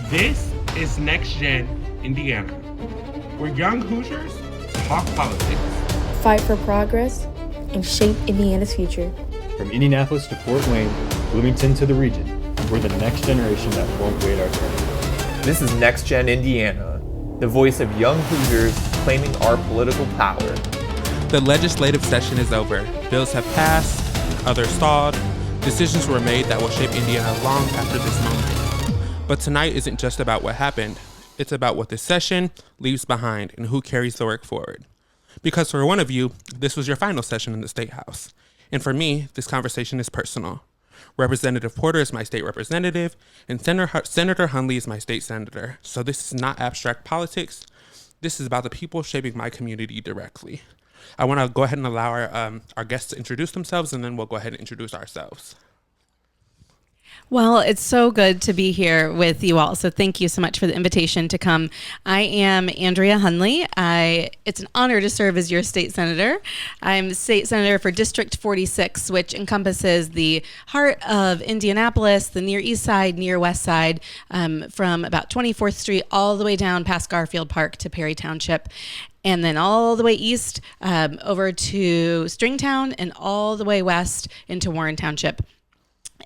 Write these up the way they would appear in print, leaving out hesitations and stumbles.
This is NextGen Indiana, where young Hoosiers talk politics, fight for progress, and shape Indiana's future. From Indianapolis to Fort Wayne, Bloomington to the region, we're the next generation that won't wait our turn. This is NextGen Indiana, the voice of young Hoosiers claiming our political power. The legislative session is over. Bills have passed, others stalled. Decisions were made that will shape Indiana long after this moment. But tonight isn't just about what happened. It's about what this session leaves behind and who carries the work forward. Because for one of you, this was your final session in the State House. And for me, this conversation is personal. Representative Porter is my state representative, and Senator Hunley is my state senator. So this is not abstract politics. This is about the people shaping my community directly. I want to go ahead and allow our guests to introduce themselves, and then we'll go ahead and introduce ourselves. Well, it's so good to be here with you all. So thank you so much for the invitation to come. I am Andrea Hunley. It's an honor to serve as your state senator. I'm state senator for District 46, which encompasses the heart of Indianapolis, the near east side, near west side, from about 24th Street all the way down past Garfield Park to Perry Township. And then all the way east over to Stringtown and all the way west into Warren Township.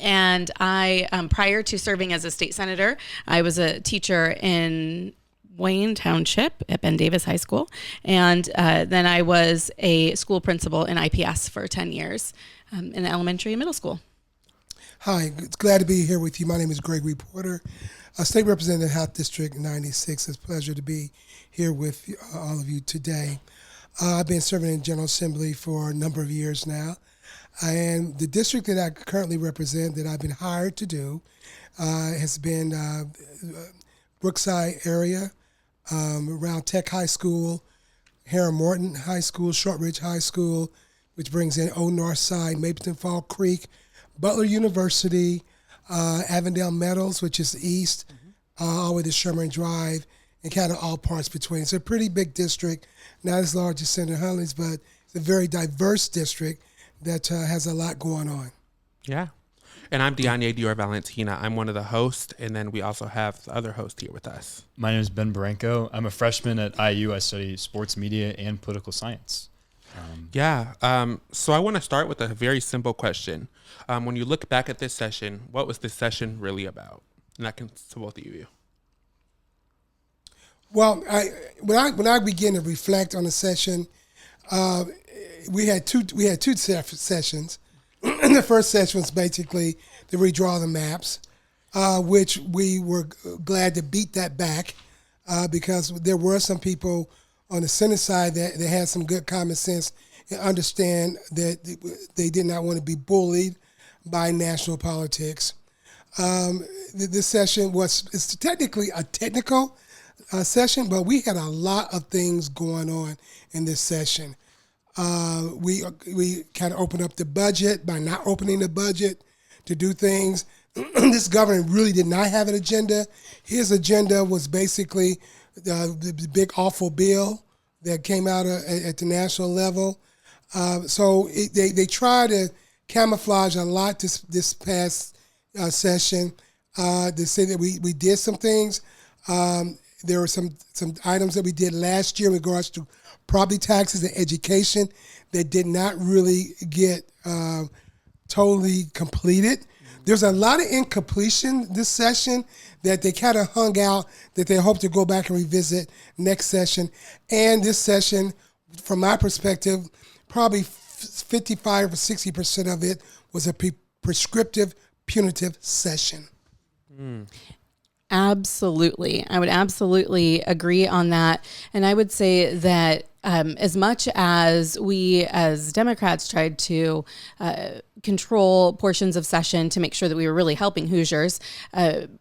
And I, prior to serving as a state senator, I was a teacher in Wayne Township at Ben Davis High School. And then I was a school principal in IPS for 10 years in elementary and middle school. Hi, it's glad to be here with you. My name is Gregory Porter, a state representative, House District 96. It's a pleasure to be here with all of you today. I've been serving in General Assembly for a number of years now. And the district that I currently represent, that I've been hired to do, has been Brookside area, around Tech High School, Harry Morton High School, Shortridge High School, which brings in Old North Side, Mapleton Fall Creek, Butler University, Avondale Meadows, which is east, all the way to Sherman Drive, and kind of all parts between. It's a pretty big district, not as large as Senator Hunley's, but it's a very diverse district that has a lot going on. Yeah. And I'm Diane Dior Valentina. I'm one of the hosts, and then we also have the other host here with us. My name is Ben Baranco. I'm a freshman at IU. I study sports media and political science. So I want to start with a very simple question. When you look back at this session, what was this session really about? And that can to both of you. Well, when I begin to reflect on the session, we had two sessions. The first session was basically to redraw the maps, which we were glad to beat that back because there were some people on the Senate side that had some good common sense and understand that they did not want to be bullied by national politics. This session it's technically a technical session, but we had a lot of things going on in this session. We kind of opened up the budget by not opening the budget to do things. This governor really did not have an agenda. His agenda was basically the big awful bill that came out at the national level. So they tried to camouflage a lot this past session to say that we did some things. There were some items that we did last year in regards to property taxes and education that did not really get totally completed. There's a lot of incompletion this session that they kind of hung out that they hope to go back and revisit next session. And this session, from my perspective, probably 55 or 60% of it was a prescriptive, punitive session. Absolutely. I would absolutely agree on that. And I would say that as much as we as Democrats tried to control portions of session to make sure that we were really helping Hoosiers,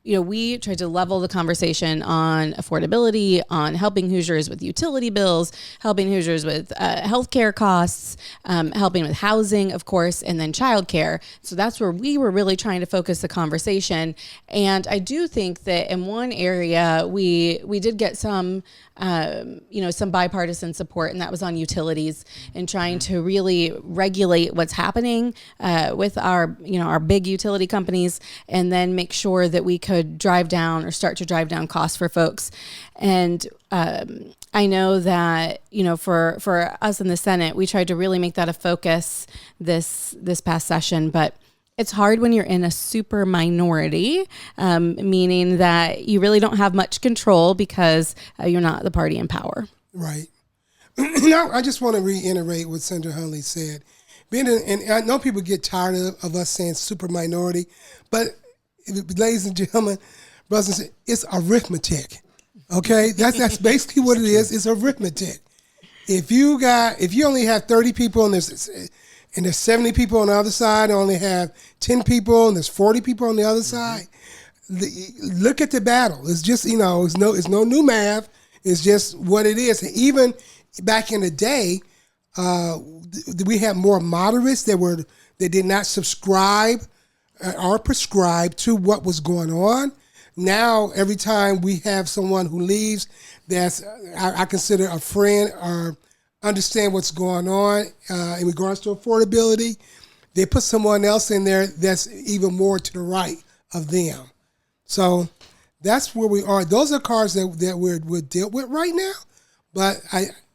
we tried to level the conversation on affordability, on helping Hoosiers with utility bills, helping Hoosiers with healthcare costs, helping with housing, of course, and then childcare. So that's where we were really trying to focus the conversation. And I do think that in one area we did get some bipartisan support report, and that was on utilities and trying to really regulate what's happening with our, our big utility companies, and then make sure that we could drive down or start to drive down costs for folks. And I know that, for us in the Senate, we tried to really make that a focus this past session, but it's hard when you're in a super minority, meaning that you really don't have much control because you're not the party in power. Right. I just want to reiterate what Senator Hunley said. And I know people get tired of us saying super minority, but ladies and gentlemen, brothers and sisters, it's arithmetic. Okay, that's basically what it is. It's arithmetic. If you only have 30 people and there's 70 people on the other side, and only have 10 people and there's 40 people on the other side, look at the battle. It's just it's no new math. It's just what it is. And even back in the day, we had more moderates that did not subscribe or prescribe to what was going on. Now, every time we have someone who leaves that's I consider a friend or understand what's going on in regards to affordability, they put someone else in there that's even more to the right of them. So that's where we are. Those are cards that we're dealt with right now. But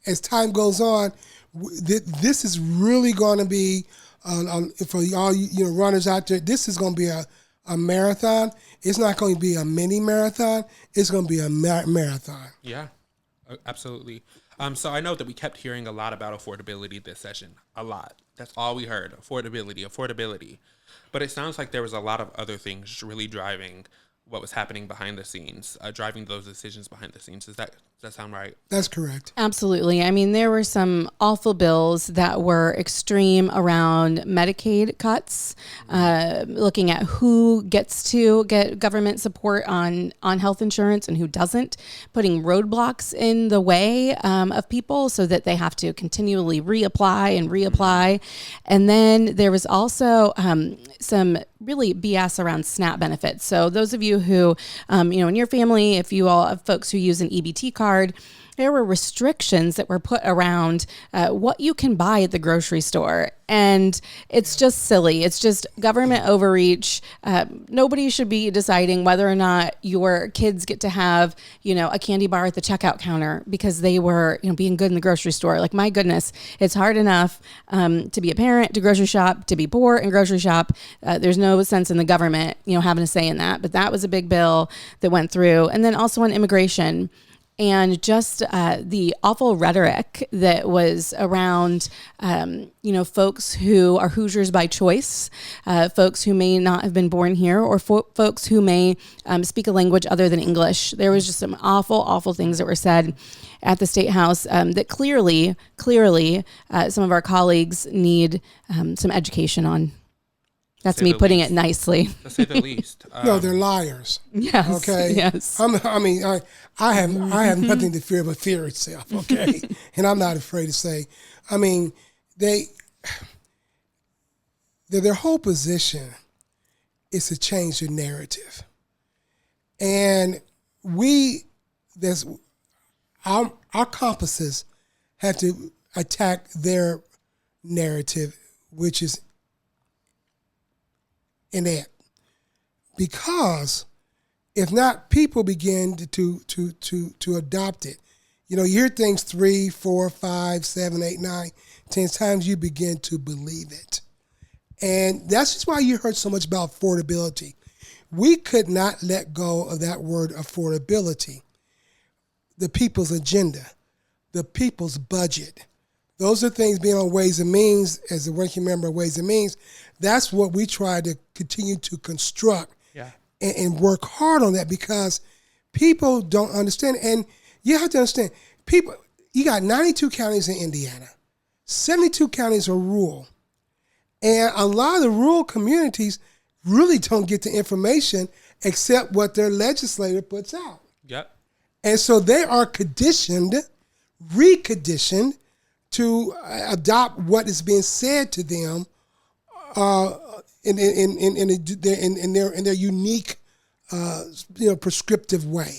as time goes on, this is really going to be, for all runners out there, this is going to be a marathon. It's not going to be a mini marathon. It's going to be a marathon. Yeah, absolutely. So I know that we kept hearing a lot about affordability this session. A lot. That's all we heard. Affordability. But it sounds like there was a lot of other things really driving what was happening behind the scenes, driving those decisions behind the scenes. Does that sound right? That's correct. Absolutely. I mean, there were some awful bills that were extreme around Medicaid cuts, looking at who gets to get government support on health insurance and who doesn't, putting roadblocks in the way of people so that they have to continually reapply. And then there was also some really BS around SNAP benefits. So those of you who, in your family, if you all have folks who use an EBT card, there were restrictions that were put around what you can buy at the grocery store. And it's just silly. It's just government overreach. Nobody should be deciding whether or not your kids get to have, a candy bar at the checkout counter because they were, being good in the grocery store. Like, my goodness, it's hard enough to be a parent, to grocery shop, to be poor and grocery shop. There's no sense in the government, having a say in that. But that was a big bill that went through. And then also on immigration. And just the awful rhetoric that was around, folks who are Hoosiers by choice, folks who may not have been born here, or folks who may speak a language other than English. There was just some awful things that were said at the State House that clearly, some of our colleagues need some education on. That's me putting it nicely. To say the least. No, they're liars. Yes. Okay. Yes. I have nothing to fear but fear itself. Okay. And I'm not afraid to say. Their whole position is to change the narrative, and our compasses have to attack their narrative, which is inept, because if not, people begin to adopt it. You hear things 3, 4, 5, 7, 8, 9, 10 times, you begin to believe it. And that's just why you heard so much about affordability. We could not let go of that word affordability. The people's agenda, the people's budget. Those are things being on Ways and Means, as a working member of Ways and Means. That's what we try to continue to construct and work hard on that, because people don't understand. And you have to understand, you got 92 counties in Indiana. 72 counties are rural. And a lot of the rural communities really don't get the information except what their legislator puts out. Yep. And so they are reconditioned to adopt what is being said to them in their unique, prescriptive way.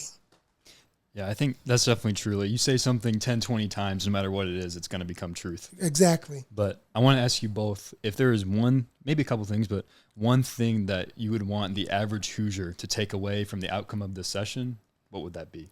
Yeah, I think that's definitely true. Like, you say something 10, 20 times, no matter what it is, it's going to become truth. Exactly. But I want to ask you both, if there is one, maybe a couple things, but one thing that you would want the average Hoosier to take away from the outcome of this session, what would that be?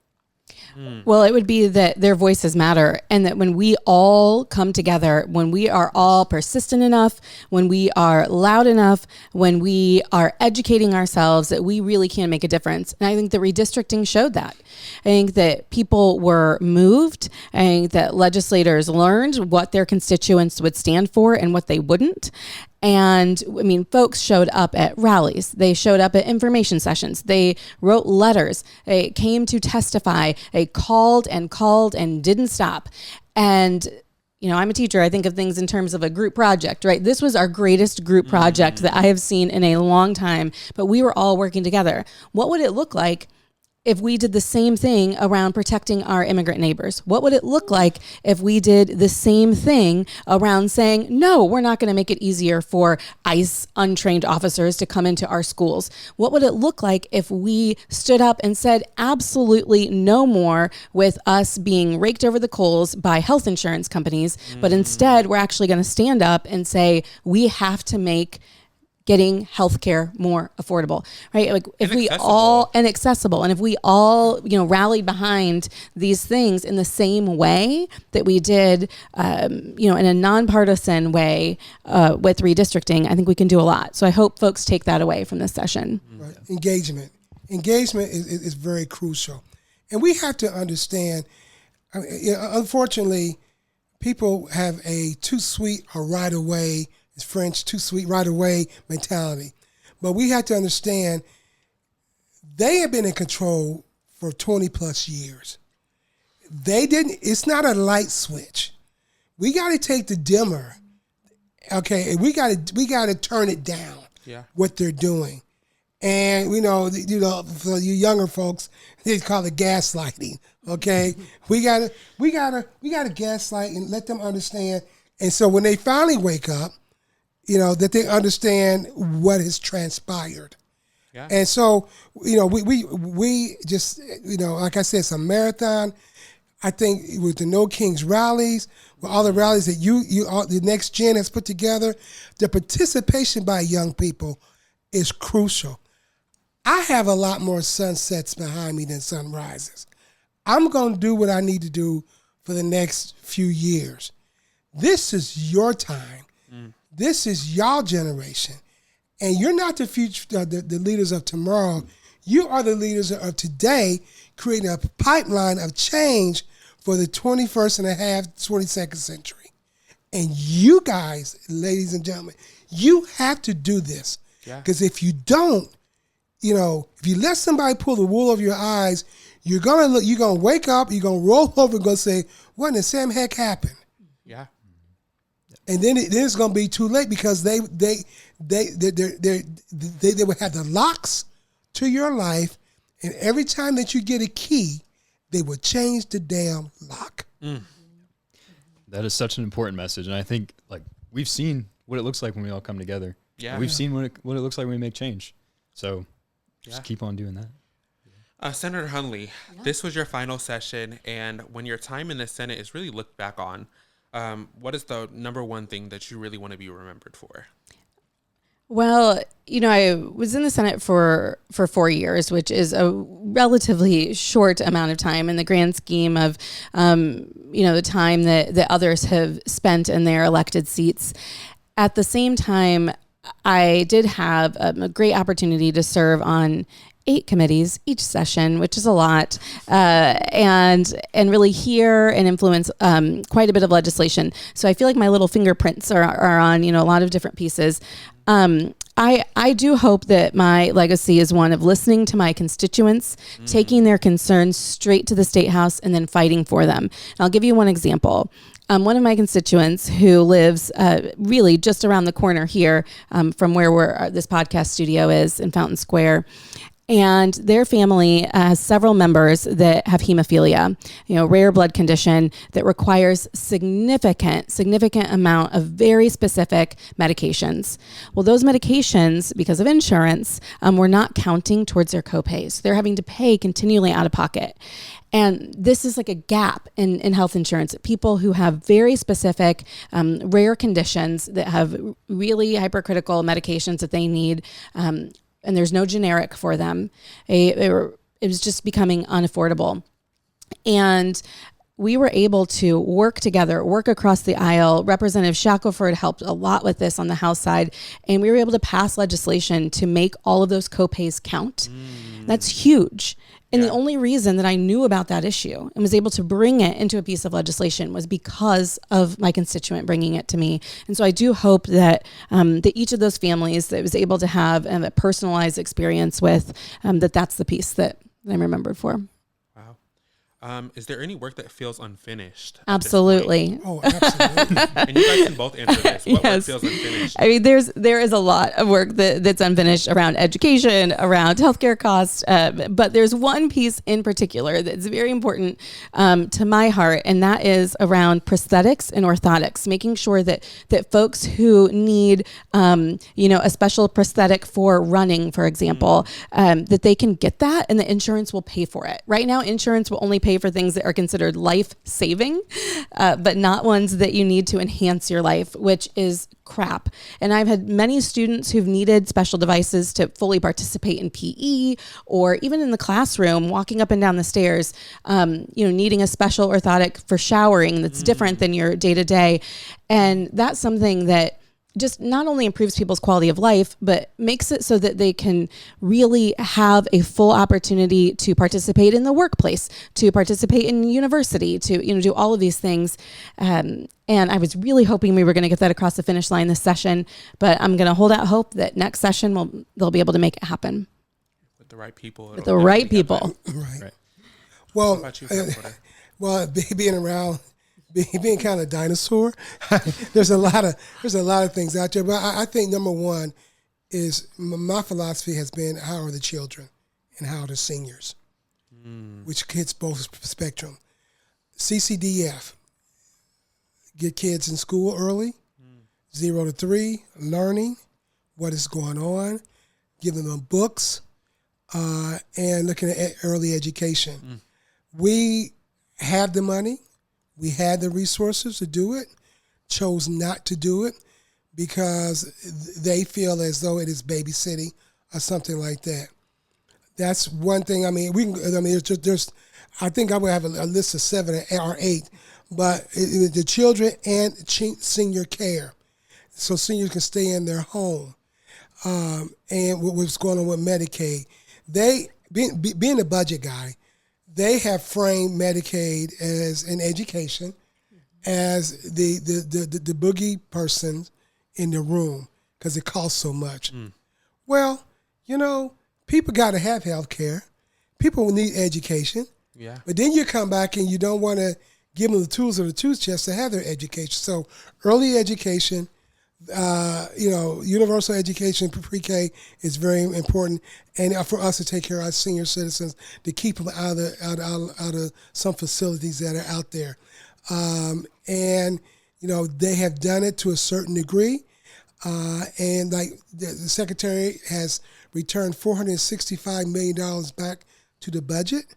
Well, it would be that their voices matter, and that when we all come together, when we are all persistent enough, when we are loud enough, when we are educating ourselves, that we really can make a difference. And I think the redistricting showed that. I think that people were moved. I think that legislators learned what their constituents would stand for and what they wouldn't. And I mean, folks showed up at rallies. They showed up at information sessions. They wrote letters. They came to testify. They called and didn't stop. And, you know, I'm a teacher. I think of things in terms of a group project, right? This was our greatest group project that I have seen in a long time, but we were all working together. What would it look like if we did the same thing around protecting our immigrant neighbors? What would it look like if we did the same thing around saying, no, we're not going to make it easier for ICE untrained officers to come into our schools? What would it look like if we stood up and said, absolutely no more with us being raked over the coals by health insurance companies, but instead we're actually going to stand up and say, we have to make getting healthcare more affordable, right? Like if we all, and accessible, and if we all, you know, rallied behind these things in the same way that we did, you know, in a nonpartisan way with redistricting, I think we can do a lot. So I hope folks take that away from this session. Right. Engagement is very crucial, and we have to understand. I mean, you know, unfortunately, people have a too sweet or right away. It's French, too sweet, right away mentality. But we have to understand they have been in control for 20 plus years. It's not a light switch. We got to take the dimmer, okay, and we got to turn it down, what they're doing. And, for you younger folks, they call it gaslighting, okay? we got to gaslight and let them understand. And so when they finally wake up, that they understand what has transpired. Yeah. And so, we just, like I said, it's a marathon. I think with the No Kings rallies, with all the rallies that the Next Gen has put together, the participation by young people is crucial. I have a lot more sunsets behind me than sunrises. I'm going to do what I need to do for the next few years. This is your time. This is y'all generation. And you're not the future, the leaders of tomorrow. You are the leaders of today, creating a pipeline of change for the 21st and a half, 22nd century. And you guys, ladies and gentlemen, you have to do this. Because if you don't, if you let somebody pull the wool over your eyes, you're gonna wake up, you're gonna roll over and go say, what in the same heck happened? Yeah. And then it's going to be too late because they would have the locks to your life, and every time that you get a key, they would change the damn lock. That is such an important message, and I think we've seen what it looks like when we all come together. Yeah, we've seen what it looks like when we make change. So just keep on doing that. Senator Hunley, this was your final session, and when your time in the Senate is really looked back on, what is the number one thing that you really want to be remembered for? Well, I was in the Senate for 4 years, which is a relatively short amount of time in the grand scheme of, the time that others have spent in their elected seats. At the same time, I did have a great opportunity to serve on 8 committees each session, which is a lot, and really hear and influence quite a bit of legislation. So I feel like my little fingerprints are on a lot of different pieces. I do hope that my legacy is one of listening to my constituents, taking their concerns straight to the State House, and then fighting for them. And I'll give you one example. One of my constituents who lives really just around the corner here from where this podcast studio is in Fountain Square, And their family has several members that have hemophilia, rare blood condition that requires significant amount of very specific medications. Well, those medications, because of insurance, were not counting towards their copays. They're having to pay continually out of pocket. And this is like a gap in health insurance. People who have very specific, rare conditions that have really hypercritical medications that they need, and there's no generic for them. It was just becoming unaffordable. And we were able to work together, work across the aisle. Representative Shackelford helped a lot with this on the House side, and we were able to pass legislation to make all of those copays count. That's huge. And the only reason that I knew about that issue and was able to bring it into a piece of legislation was because of my constituent bringing it to me. And so I do hope that that each of those families that was able to have a personalized experience with, that's the piece that I'm remembered for. Is there any work that feels unfinished? Absolutely. Oh, absolutely. And you guys can both answer this. What work feels unfinished? I mean, there is a lot of work that's unfinished around education, around healthcare costs, but there's one piece in particular that's very important to my heart, and that is around prosthetics and orthotics, making sure that folks who need, a special prosthetic for running, for example, that they can get that and the insurance will pay for it. Right now, insurance will only pay for things that are considered life-saving, but not ones that you need to enhance your life, which is crap. And I've had many students who've needed special devices to fully participate in PE or even in the classroom, walking up and down the stairs, needing a special orthotic for showering that's different than your day-to-day. And that's something that just not only improves people's quality of life, but makes it so that they can really have a full opportunity to participate in the workplace, to participate in university, to do all of these things. And I was really hoping we were going to get that across the finish line this session, but I'm going to hold out hope that next session they'll be able to make it happen. With the right people. With the right people. Right. Well, How about you, being around, being kind of a dinosaur, there's a lot of things out there. But I think number one is my philosophy has been how are the children and how are the seniors, which hits both spectrum. CCDF, get kids in school early, 0 to 3, learning what is going on, giving them books, and looking at early education. We have the money. We had the resources to do it, chose not to do it because they feel as though it is babysitting or something like that. That's one thing. I mean, there's I think I would have a list of 7 or 8, but the children and senior care, so seniors can stay in their home, and what's going on with Medicaid. They being a budget guy, they have framed Medicaid as an education, as the boogie person in the room because it costs so much. Well, people got to have health care. People need education. Yeah. But then you come back and you don't want to give them the tools or the tool chest to have their education. So early education, universal education, pre-K is very important, and for us to take care of our senior citizens, to keep them out of some facilities that are out there, and they have done it to a certain degree, and like the secretary has returned $465 million back to the budget,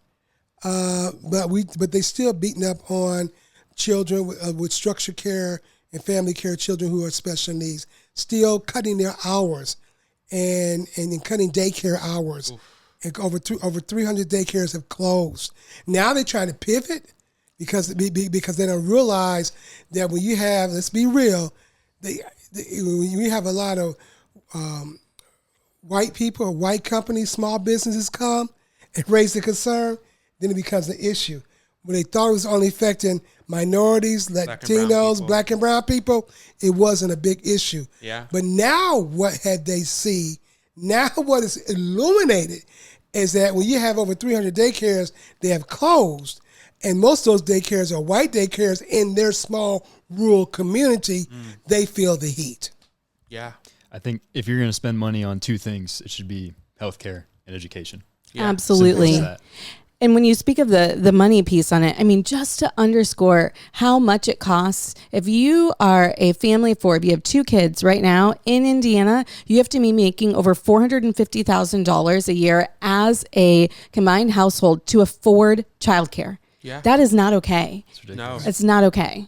but they still beating up on children with structured care and family care, children who are special needs, still cutting their hours and cutting daycare hours. And over 300 daycares have closed. Now they're trying to pivot because they don't realize that when you have, let's be real, when you have a lot of white people or white companies, small businesses come and raise the concern, then it becomes an issue. When they thought it was only affecting minorities, Latinos, black and brown people, it wasn't a big issue. Yeah. But now what had they see, now what is illuminated is that when you have over 300 daycares, they have closed. And most of those daycares are white daycares in their small rural community. They feel the heat. Yeah. I think if you're going to spend money on two things, it should be healthcare and education. Yeah. Absolutely. Simple as that. And when you speak of the money piece on it, I mean, just to underscore how much it costs, if you are a family of four, if you have 2 kids right now in Indiana, you have to be making over $450,000 a year as a combined household to afford childcare. Yeah. That is not okay. It's ridiculous. It's not okay.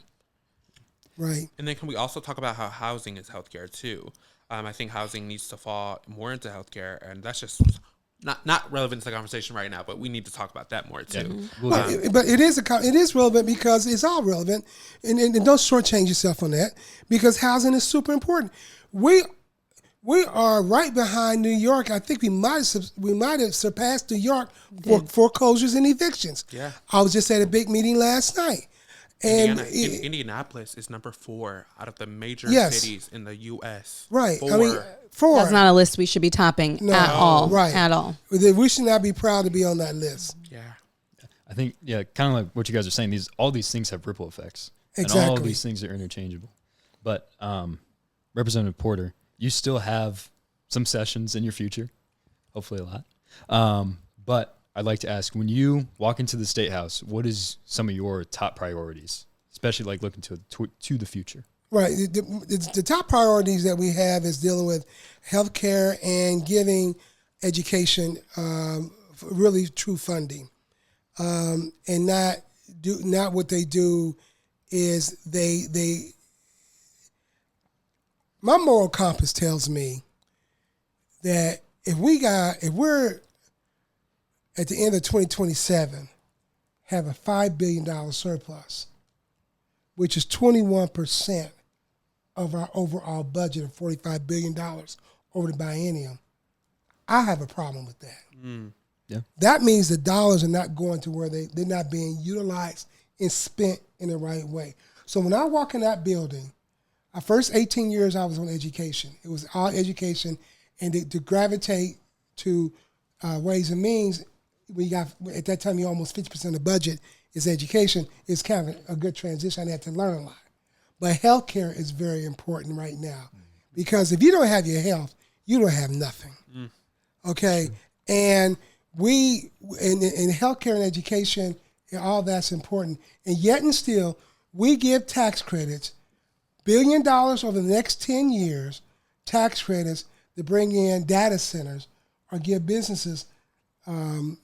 Right. And then can we also talk about how housing is healthcare too? I think housing needs to fall more into healthcare, and that's just not relevant to the conversation right now. But we need to talk about that more too. Yeah. But it is relevant because it's all relevant, and don't shortchange yourself on that because housing is super important. We are right behind New York. I think we might have surpassed New York for foreclosures and evictions. Yeah. I was just at a big meeting last night. And Indianapolis is number 4 out of the major Yes. cities in the U.S. right. 4. I mean, 4. That's not a list we should be topping at all. Right. At all. We should not be proud to be on that list. Yeah. I think, kind of like what you guys are saying, all these things have ripple effects. Exactly. And all of these things are interchangeable. But Representative Porter, you still have some sessions in your future, hopefully a lot. But I'd like to ask, when you walk into the State House, what is some of your top priorities, especially like looking to the future? Right. The top priorities that we have is dealing with healthcare and giving education really true funding, and not what they do is they. My moral compass tells me that if we're at the end of 2027 have a $5 billion surplus, which is 21% of our overall budget of $45 billion over the biennium, I have a problem with that. Yeah. That means the dollars are not going to where they're not being utilized and spent in the right way. So when I walk in that building, our first 18 years I was on education. It was all education, and to gravitate to Ways and Means, we got at that time, almost 50% of the budget is education. It's kind of a good transition. I had to learn a lot. But healthcare is very important right now because if you don't have your health, you don't have nothing. Okay? And in healthcare and education, all that's important. And yet and still, we give tax credits, $1 billion over the next 10 years, tax credits to bring in data centers or give businesses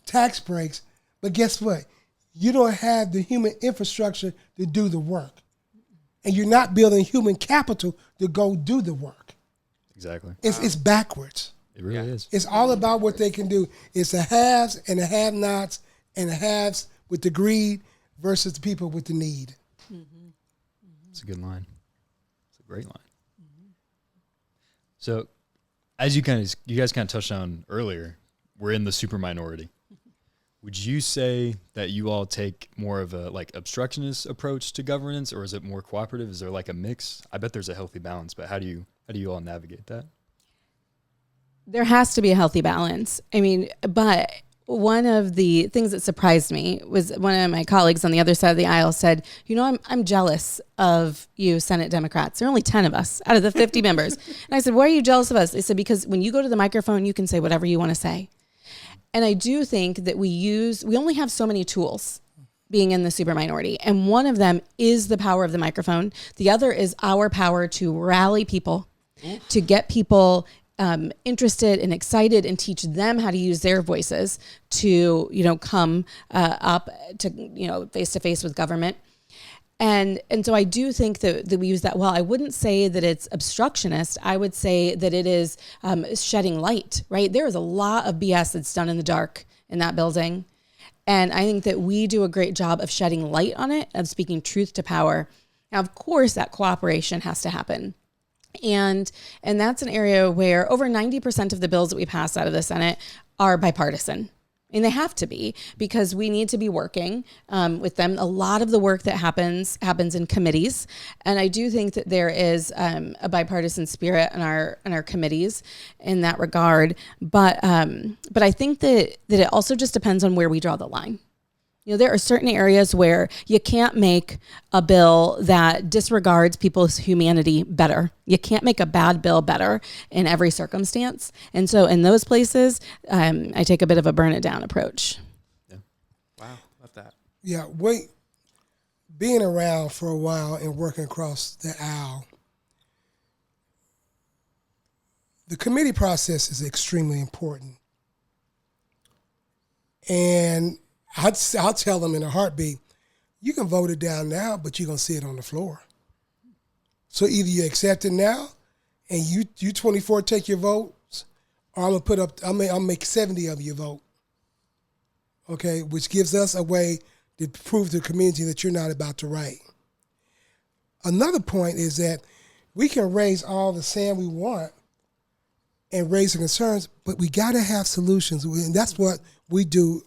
tax breaks, but guess what? You don't have the human infrastructure to do the work. And you're not building human capital to go do the work. Exactly. It's backwards. It really is. It's all about what they can do. It's the haves and the have-nots and the haves with the greed versus the people with the need. It's a good line. It's a great line. So as you guys kind of touched on earlier, we're in the super minority. Would you say that you all take more of a like obstructionist approach to governance, or is it more cooperative? Is there like a mix? I bet there's a healthy balance, but how do you all navigate that? There has to be a healthy balance. I mean, but one of the things that surprised me was one of my colleagues on the other side of the aisle said, I'm jealous of you Senate Democrats. There are only 10 of us out of the 50 members. And I said, why are you jealous of us? They said, because when you go to the microphone, you can say whatever you want to say. And I do think that we only have so many tools being in the super minority. And one of them is the power of the microphone. The other is our power to rally people, to get people interested and excited and teach them how to use their voices to, come up to, face to face with government. And so I do think that we use that well. I wouldn't say that it's obstructionist. I would say that it is shedding light, right? There is a lot of BS that's done in the dark in that building. And I think that we do a great job of shedding light on it, of speaking truth to power. Now, of course, that cooperation has to happen. And that's an area where over 90% of the bills that we pass out of the Senate are bipartisan. And they have to be, because we need to be working with them. A lot of the work that happens in committees. And I do think that there is a bipartisan spirit in our committees in that regard. But I think that it also just depends on where we draw the line. There are certain areas where you can't make a bill that disregards people's humanity better. You can't make a bad bill better in every circumstance. And so in those places, I take a bit of a burn it down approach. Yeah. Wow, love that. Yeah, being around for a while and working across the aisle, the committee process is extremely important. And I'll tell them in a heartbeat, you can vote it down now, but you're going to see it on the floor. So either you accept it now and you 24 take your votes, or I'm going to I'll make 70 of you vote. Okay, which gives us a way to prove to the community that you're not about to write. Another point is that we can raise all the sand we want and raise the concerns, but we got to have solutions, and that's what we do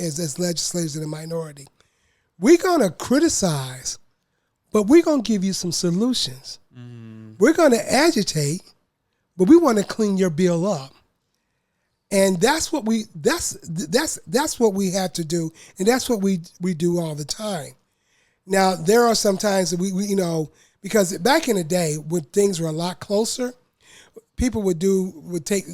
as legislators in the minority. We're going to criticize, but we're going to give you some solutions. We're going to agitate, but we want to clean your bill up. And that's what we what we have to do, and that's what we do all the time. Now, there are some times that we because back in the day when things were a lot closer, people would take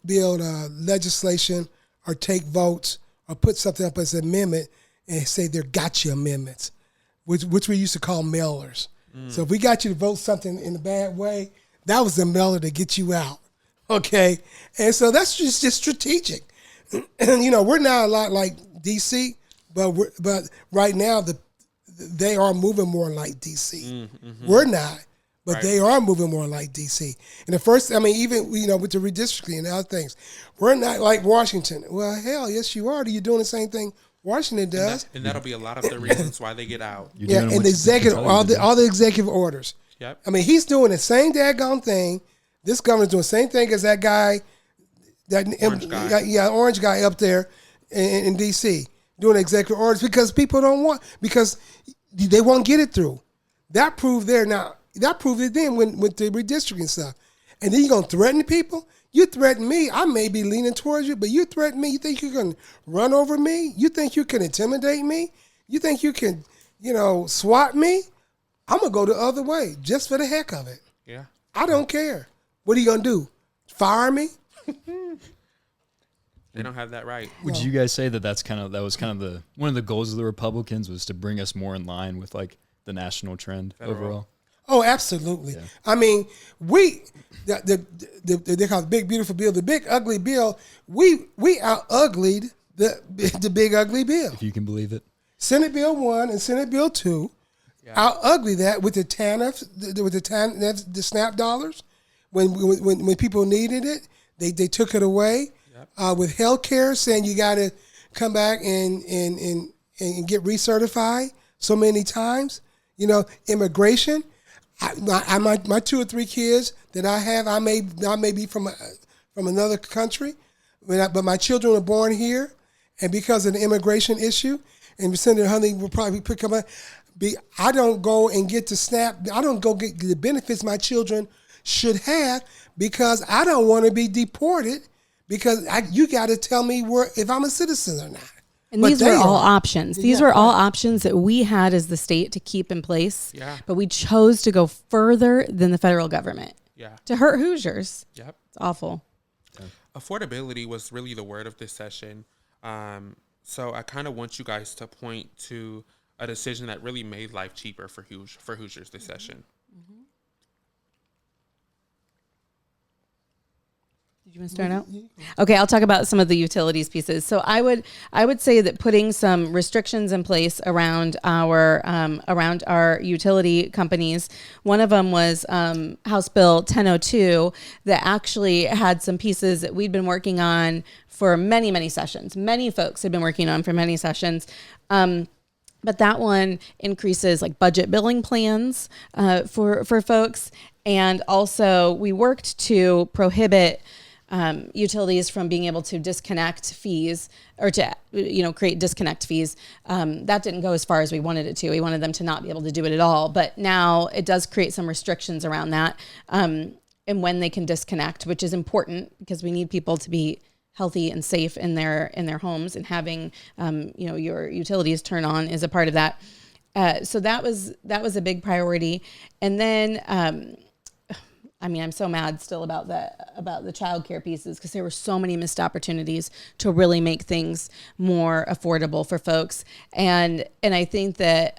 build legislation or take votes or put something up as an amendment and say they're gotcha amendments, which we used to call mailers. So if we got you to vote something in a bad way, that was the mailer to get you out. Okay, and so that's just strategic. And we're not a lot like DC, but right now they are moving more like DC. We're not. But they are moving more like D.C. And the first, even, with the redistricting and other things, we're not like Washington. Well, hell, yes, you are. You're doing the same thing Washington does. And that'll be a lot of the reasons why they get out. Yeah, and the executive, all the executive orders. Yep. He's doing the same daggone thing. This governor's doing the same thing as that guy, orange guy up there in D.C. doing executive orders because people because they won't get it through. That proved there now. That proved it then with the redistricting stuff. And then you're going to threaten people? You threaten me, I may be leaning towards you, but you threaten me. You think you can run over me? You think you can intimidate me? You think you can, swat me? I'm going to go the other way just for the heck of it. Yeah. I don't care. What are you going to do? Fire me? They don't have that right. Would you guys say that was kind of one of the goals of the Republicans was to bring us more in line with like the national trend overall? Oh, absolutely. Yeah. They call it the big beautiful bill, the big ugly bill. We out-uglied the big ugly bill. If you can believe it. Senate Bill 1 and Senate Bill 2 out-ugly that with the TANF, the SNAP dollars. When people needed it, they took it away. Yep. With health care, saying you got to come back and get recertified so many times. Immigration. My 2 or 3 kids that I have, I may be from another country, but my children were born here, and because of the immigration issue, and Senator Hunley will probably come up. I don't go and get the SNAP. I don't go get the benefits my children should have because I don't want to be deported. Because you got to tell me if I'm a citizen or not. And these were all options. These were all options that we had as the state to keep in place. Yeah. But we chose to go further than the federal government. Yeah. To hurt Hoosiers. Yep. It's awful. Yeah. Affordability was really the word of this session. So I kind of want you guys to point to a decision that really made life cheaper for Hoosiers this session. Mm-hmm. Did you want to start out? Okay, I'll talk about some of the utilities pieces. So I would say that putting some restrictions in place around our utility companies. One of them was House Bill 1002 that actually had some pieces that we'd been working on for many, many sessions. Many folks had been working on for many sessions. But that one increases like budget billing plans for folks. And also we worked to prohibit utilities from being able to disconnect fees or to, create disconnect fees. That didn't go as far as we wanted it to. We wanted them to not be able to do it at all. But now it does create some restrictions around that and when they can disconnect, which is important because we need people to be healthy and safe in their homes, and having your utilities turn on is a part of that. So that was a big priority. And then I'm so mad still about the childcare pieces, because there were so many missed opportunities to really make things more affordable for folks. And I think that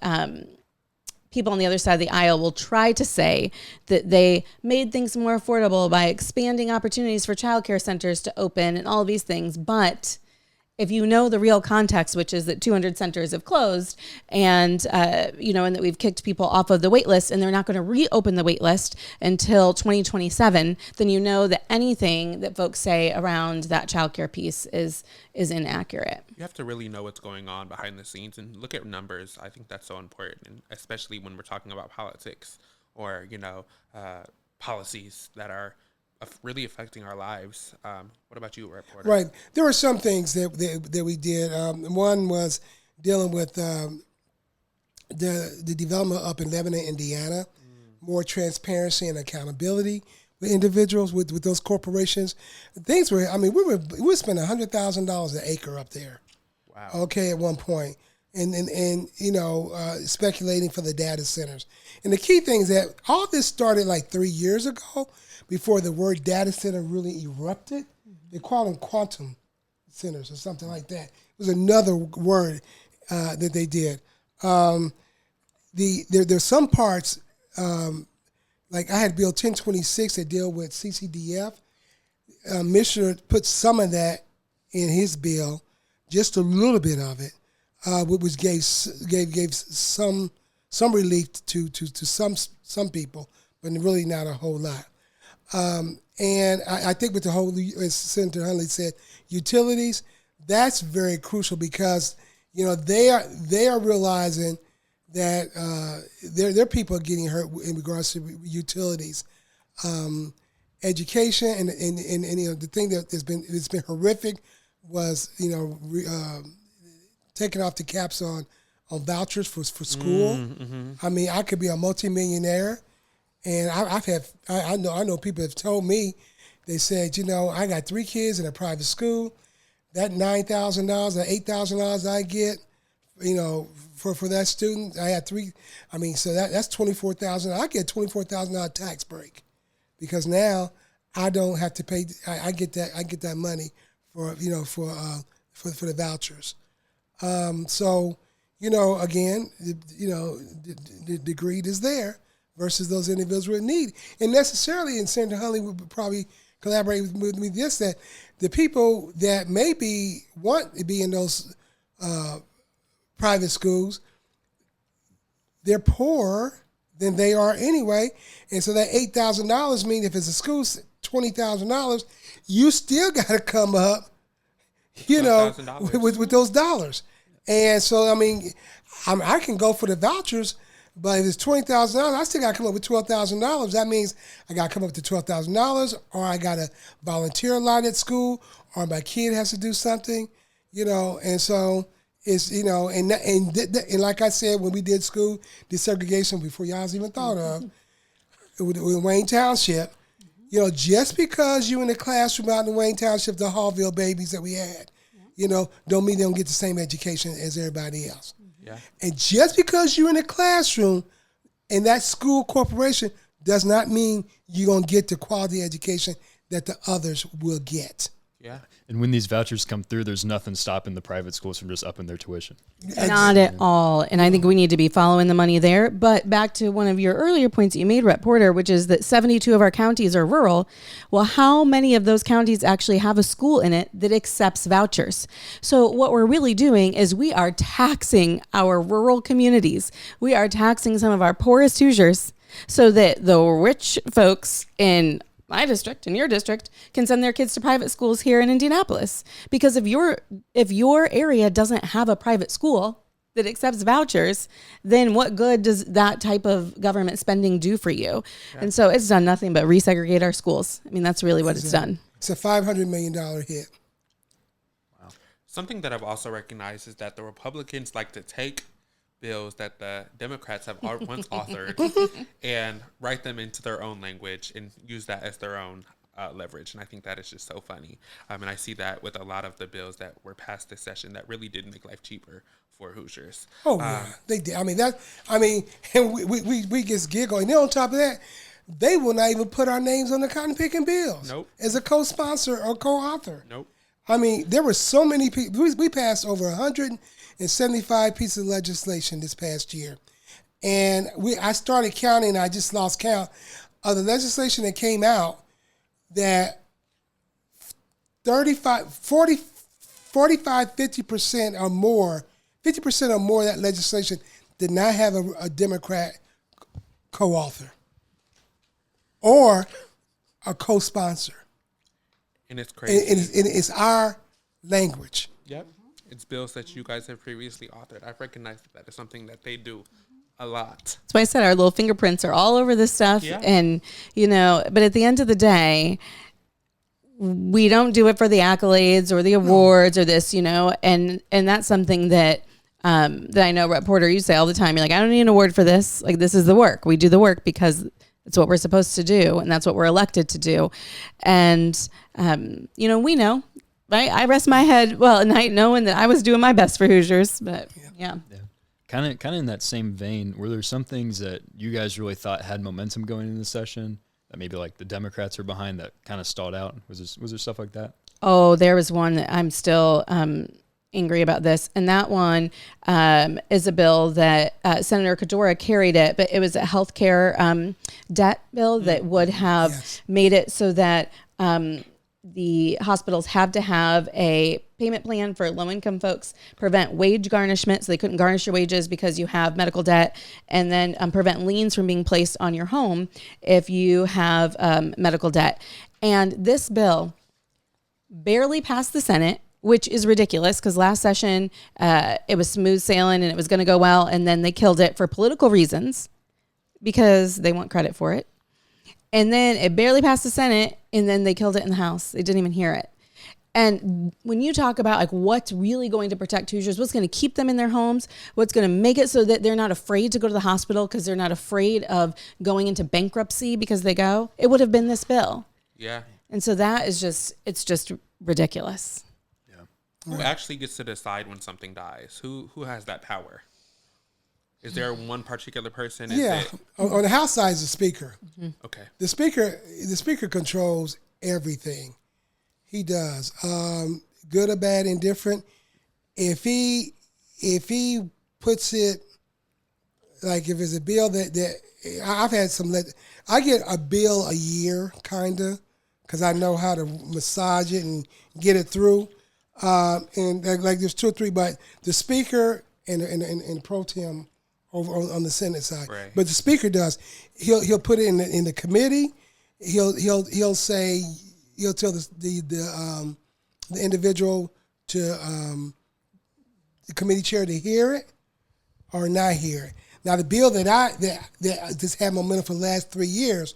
people on the other side of the aisle will try to say that they made things more affordable by expanding opportunities for childcare centers to open and all of these things. But if you know the real context, which is that 200 centers have closed, and and that we've kicked people off of the wait list, and they're not going to reopen the wait list until 2027, then you know that anything that folks say around that childcare piece is inaccurate. You have to really know what's going on behind the scenes and look at numbers. I think that's so important, and especially when we're talking about politics or policies that are really affecting our lives. What about you, Rep Porter? Right. There were some things that we did. One was dealing with the development up in Lebanon, Indiana, more transparency and accountability with individuals, with those corporations. Things were, we were spending $100,000 an acre up there. Wow. Okay, at one point. And speculating for the data centers. And the key thing is that all this started like 3 years ago, before the word data center really erupted. They call them quantum centers or something like that. It was another word that they did. There's some parts, like I had Bill 1026 that deal with CCDF. Missioner put some of that in his bill, just a little bit of it, which gave some relief to some people, but really not a whole lot. And I think with the whole, as Senator Hunley said, utilities, that's very crucial, because they are realizing that their people are getting hurt in regards to utilities, education, and the thing that's been horrific was taking off the caps on vouchers for school. Mm-hmm. I could be a multimillionaire. And I know people have told me, they said, I got 3 kids in a private school. That $9,000 or $8,000 I get, for that student, I had 3. So that's $24,000. I get $24,000 tax break, because now I don't have to pay. I get that money for the vouchers. So again, the greed is there versus those individuals with need. And necessarily, and Senator Hunley would probably collaborate with me this, that the people that maybe want to be in those private schools, they're poorer than they are anyway. And so that $8,000 means if it's a school, $20,000, you still got to come up, with those dollars. And so, I can go for the vouchers, but if it's $20,000, I still got to come up with $12,000. That means I got to come up with $12,000, or I got to volunteer a lot at school, or my kid has to do something, And so it's, and like I said, when we did school desegregation before y'all's even thought of, with Wayne Township, just because you in the classroom out in Wayne Township, the Hallville babies that we had, don't mean they don't get the same education as everybody else. Yeah. And just because you're in a classroom in that school corporation does not mean you're going to get the quality education that the others will get. Yeah. And when these vouchers come through, there's nothing stopping the private schools from just upping their tuition. Not at all. And I think we need to be following the money there. But back to one of your earlier points that you made, Rep Porter, which is that 72 of our counties are rural. Well, how many of those counties actually have a school in it that accepts vouchers? So what we're really doing is we are taxing our rural communities. We are taxing some of our poorest Hoosiers so that the rich folks in my district and your district can send their kids to private schools here in Indianapolis. Because if your area doesn't have a private school that accepts vouchers, then what good does that type of government spending do for you? Yeah. And so it's done nothing but resegregate our schools. That's really what it's done. It's a $500 million hit. Wow. Something that I've also recognized is that the Republicans like to take bills that the Democrats have once authored and write them into their own language and use that as their own leverage. And I think that is just so funny. And I see that with a lot of the bills that were passed this session that really did make life cheaper for Hoosiers. Oh, yeah, they did. And we just giggle. And then on top of that, they will not even put our names on the cotton picking bills. Nope. As a co-sponsor or co-author. Nope. I mean, there were so many people. We passed over 175 pieces of legislation this past year. And I started counting, and I just lost count of the legislation that came out that 50% or more of that legislation did not have a Democrat co-author or a co-sponsor. And it's crazy. And it's our language. Yep. It's bills that you guys have previously authored. I've recognized that as something that they do a lot. That's why I said our little fingerprints are all over this stuff. Yeah. And, but at the end of the day, we don't do it for the accolades or the awards or this, and that's something that I know, Rep Porter, you say all the time. You're like, I don't need an award for this. Like, this is the work. We do the work because it's what we're supposed to do, and that's what we're elected to do. And, we know. Right? I rest my head at night knowing that I was doing my best for Hoosiers. But, yeah. Kind of in that same vein, were there some things that you guys really thought had momentum going into the session that maybe like the Democrats are behind that kind of stalled out? Was there stuff like that? Oh, there was one that I'm still angry about this. And that one is a bill that Senator Kadora carried it, but it was a healthcare debt bill that would have made it so that the hospitals have to have a payment plan for low-income folks, prevent wage garnishment, so they couldn't garnish your wages because you have medical debt, and then prevent liens from being placed on your home if you have medical debt. And this bill barely passed the Senate, which is ridiculous because last session it was smooth sailing and it was going to go well, and then they killed it for political reasons because they want credit for it. And then it barely passed the Senate, and then they killed it in the House. They didn't even hear it. And when you talk about like what's really going to protect Hoosiers, what's going to keep them in their homes, what's going to make it so that they're not afraid to go to the hospital because they're not afraid of going into bankruptcy because they go, it would have been this bill. Yeah. And so that is it's just ridiculous. Yeah. Who actually gets to decide when something dies? Who has that power? Is there one particular person? On the House side is the Speaker. Mm-hmm. Okay. The Speaker controls everything. He does. Good or bad, indifferent. If he puts it, like if it's a bill that I've had I get a bill a year, kind of, because I know how to massage it and get it through. And like there's 2 or 3, but the Speaker and pro tem over on the Senate side. Right. But the Speaker does. He'll put it in the committee. He'll tell the individual to the committee chair to hear it or not hear it. Now the bill that just had momentum for the last 3 years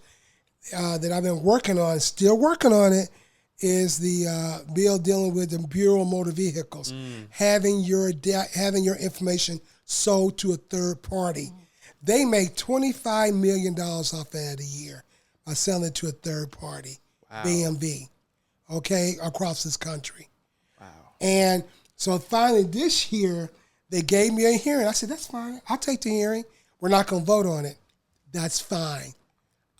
that I've been working on, still working on it, is the bill dealing with the Bureau of Motor Vehicles, having your information sold to a third party. They make $25 million off that a year by selling it to a third party, BMV, across this country. Wow. And so finally this year, they gave me a hearing. I said, that's fine. I'll take the hearing. We're not going to vote on it. That's fine.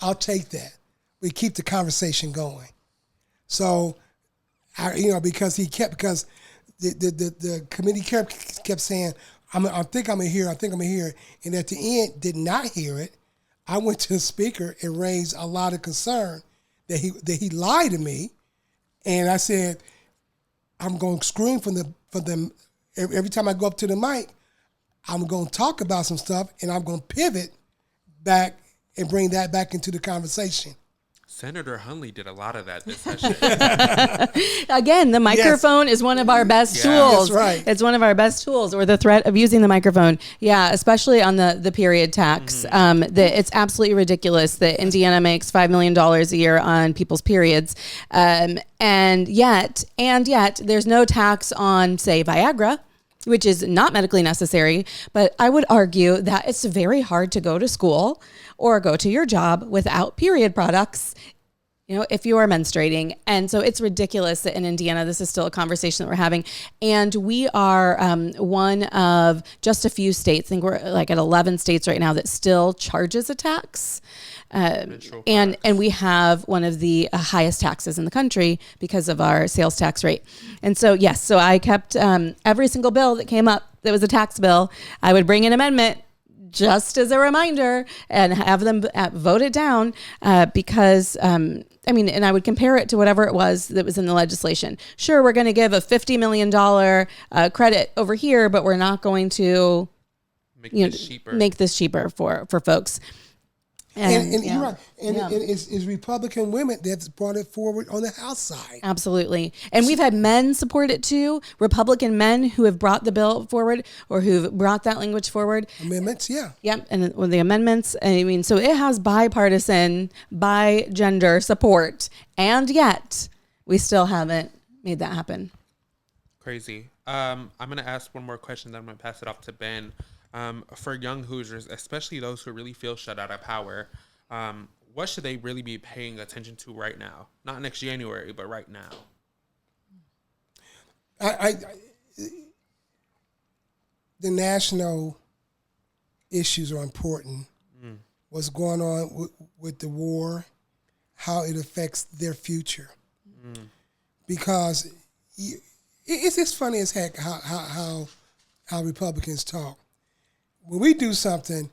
I'll take that. We keep the conversation going. So, because the committee kept saying, I think I'm going to hear it. And at the end, did not hear it. I went to the Speaker and raised a lot of concern that he lied to me. And I said, I'm going to scream from them every time I go up to the mic. I'm going to talk about some stuff, and I'm going to pivot back and bring that back into the conversation. Senator Hunley did a lot of that this session. Again, the microphone is one of our best tools. That's right. It's one of our best tools, or the threat of using the microphone. Yeah, especially on the period tax. It's absolutely ridiculous that Indiana makes $5 million a year on people's periods. And yet, there's no tax on, say, Viagra, which is not medically necessary. But I would argue that it's very hard to go to school or go to your job without period products if you are menstruating. And so it's ridiculous that in Indiana, this is still a conversation that we're having. And we are one of just a few states, I think we're like at 11 states right now, that still charges a tax. And we have one of the highest taxes in the country because of our sales tax rate. And so, yes, so I kept every single bill that came up that was a tax bill, I would bring an amendment just as a reminder and have them vote it down because, and I would compare it to whatever it was that was in the legislation. Sure, we're going to give a $50 million credit over here, but we're not going to make this cheaper for folks. And you're right. And it's Republican women that's brought it forward on the House side. Absolutely. And we've had men support it too, Republican men who have brought the bill forward or who've brought that language forward. Amendments, yeah. Yep. And with the amendments, so it has bipartisan, bi-gender support. And yet we still haven't made that happen. Crazy. I'm going to ask one more question, then I'm going to pass it off to Ben. For young Hoosiers, especially those who really feel shut out of power, what should they really be paying attention to right now? Not next January, but right now. The national issues are important. What's going on with the war, how it affects their future. Because it's funny as heck how Republicans talk. When we do something,